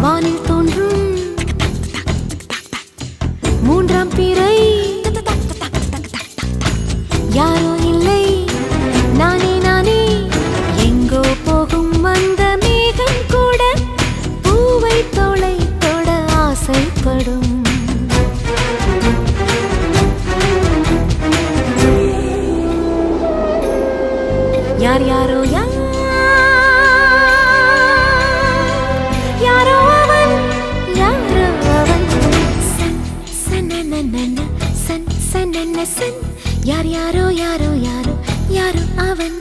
வானில் தோன்றும் மூன்றாம் பிறை யாரோ இல்லை நானே நானே எங்கோ போகும் வந்த மேகம் கூட பூவை தோளை தொட ஆசைப்படும் யார் யாரோ யாரோ அவன் சன் சனனன சன் சனன சன் யார் யாரோ யாரோ யாரோ யாரோ அவன்